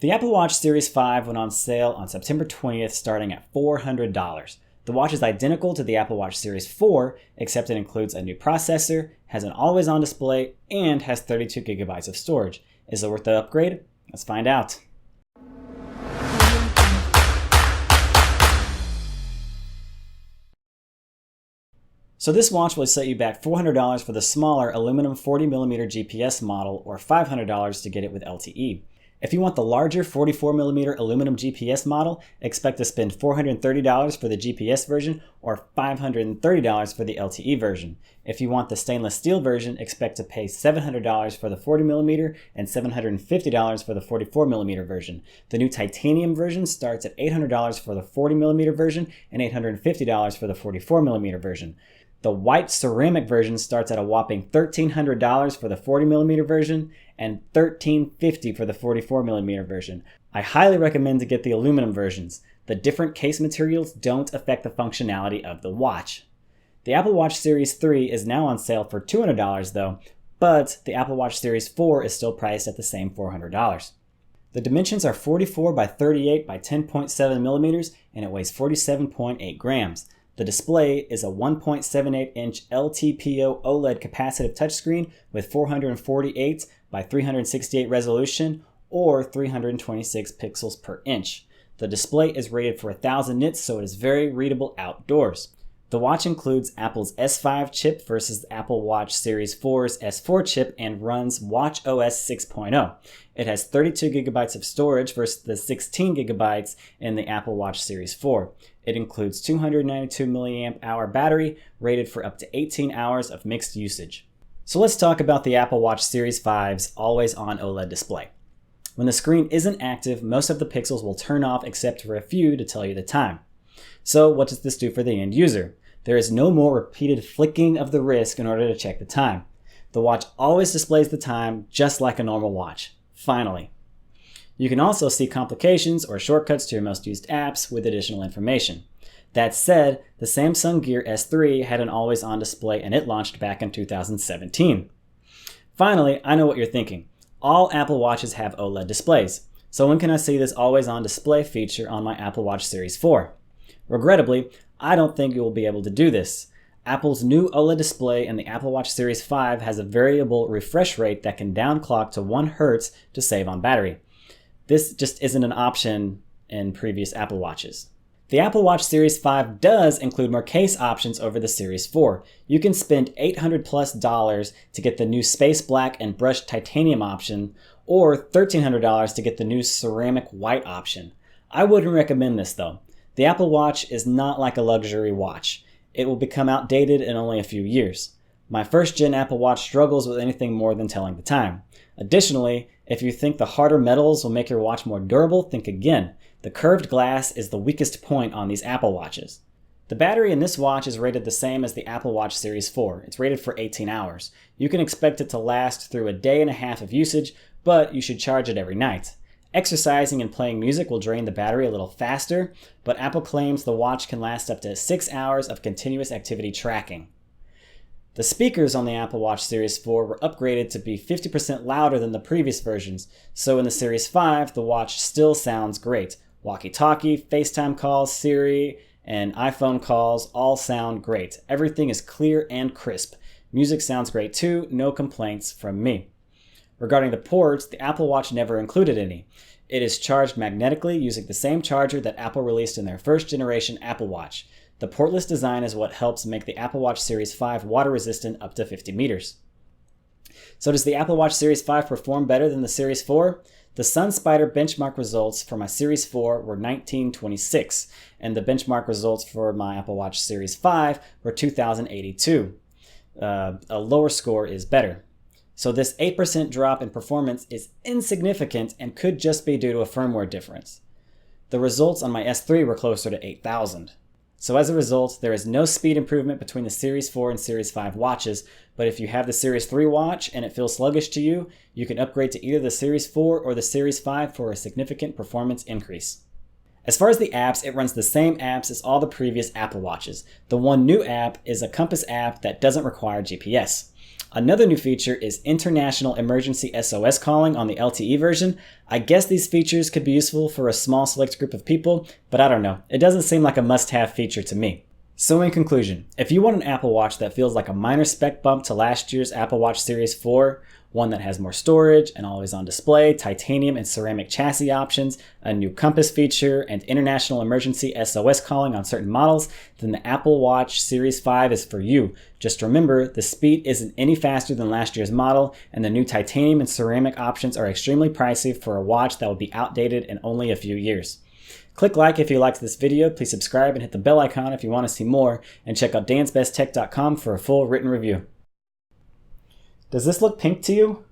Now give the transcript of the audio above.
The Apple Watch Series 5 went on sale on September 20th starting at $400. The watch is identical to the Apple Watch Series 4, except it includes a new processor, has an always-on display, and has 32 gigabytes of storage. Is it worth the upgrade? Let's find out. So this watch will set you back $400 for the smaller aluminum 40mm GPS model or $500 to get it with LTE. If you want the larger 44mm aluminum GPS model, expect to spend $430 for the GPS version or $530 for the LTE version. If you want the stainless steel version, expect to pay $700 for the 40mm and $750 for the 44mm version. The new titanium version starts at $800 for the 40mm version and $850 for the 44mm version. The white ceramic version starts at a whopping $1,300 for the 40mm version and $1,350 for the 44mm version. I highly recommend to get the aluminum versions. The different case materials don't affect the functionality of the watch. The Apple Watch Series 3 is now on sale for $200 though, but the Apple Watch Series 4 is still priced at the same $400. The dimensions are 44 by 38 by 10.7 millimeters and it weighs 47.8 grams. The display is a 1.78-inch LTPO OLED capacitive touchscreen with 448 by 368 resolution or 326 pixels per inch. The display is rated for 1000 nits, so it is very readable outdoors. The watch includes Apple's S5 chip versus the Apple Watch Series 4's S4 chip and runs watchOS 6.0. It has 32 gigabytes of storage versus the 16 gigabytes in the Apple Watch Series 4. It includes 292 mAh battery rated for up to 18 hours of mixed usage. So let's talk about the Apple Watch Series 5's always-on OLED display. When the screen isn't active, most of the pixels will turn off except for a few to tell you the time. So what does this do for the end user? There is no more repeated flicking of the wrist in order to check the time. The watch always displays the time just like a normal watch. Finally. You can also see complications or shortcuts to your most used apps with additional information. That said, the Samsung Gear S3 had an always-on display and it launched back in 2017. Finally, I know what you're thinking. All Apple Watches have OLED displays. So when can I see this always-on display feature on my Apple Watch Series 4? Regrettably, I don't think you will be able to do this. Apple's new OLED display in the Apple Watch Series 5 has a variable refresh rate that can downclock to 1 Hz to save on battery. This just isn't an option in previous Apple Watches. The Apple Watch Series 5 does include more case options over the Series 4. You can spend $800+ to get the new space black and brushed titanium option, or $1,300 to get the new ceramic white option. I wouldn't recommend this though. The Apple Watch is not like a luxury watch. It will become outdated in only a few years. My first-gen Apple Watch struggles with anything more than telling the time. Additionally, if you think the harder metals will make your watch more durable, think again. The curved glass is the weakest point on these Apple Watches. The battery in this watch is rated the same as the Apple Watch Series 4. It's rated for 18 hours. You can expect it to last through a day and a half of usage, but you should charge it every night. Exercising and playing music will drain the battery a little faster, but Apple claims the watch can last up to 6 hours of continuous activity tracking. The speakers on the Apple Watch Series 4 were upgraded to be 50% louder than the previous versions, so in the Series 5, the watch still sounds great. Walkie-talkie, FaceTime calls, Siri, and iPhone calls all sound great. Everything is clear and crisp. Music sounds great too, no complaints from me. Regarding the ports, the Apple Watch never included any. It is charged magnetically using the same charger that Apple released in their first generation Apple Watch. The portless design is what helps make the Apple Watch Series 5 water resistant up to 50 meters. So does the Apple Watch Series 5 perform better than the Series 4? The SunSpider benchmark results for my Series 4 were 1926, and the benchmark results for my Apple Watch Series 5 were 2082. A lower score is better. So this 8% drop in performance is insignificant and could just be due to a firmware difference. The results on my S3 were closer to 8,000. So as a result, there is no speed improvement between the Series 4 and Series 5 watches, but if you have the Series 3 watch and it feels sluggish to you, you can upgrade to either the Series 4 or the Series 5 for a significant performance increase. As far as the apps, it runs the same apps as all the previous Apple Watches. The one new app is a Compass app that doesn't require GPS. Another new feature is International Emergency SOS calling on the LTE version. I guess these features could be useful for a small select group of people, but I don't know. It doesn't seem like a must-have feature to me. So in conclusion, if you want an Apple Watch that feels like a minor spec bump to last year's Apple Watch Series 4, one that has more storage, an always-on display, titanium and ceramic chassis options, a new compass feature, and international emergency SOS calling on certain models, then the Apple Watch Series 5 is for you. Just remember, the speed isn't any faster than last year's model, and the new titanium and ceramic options are extremely pricey for a watch that will be outdated in only a few years. Click like if you liked this video, please subscribe and hit the bell icon if you want to see more, and check out dansbesttech.com for a full written review. Does this look pink to you?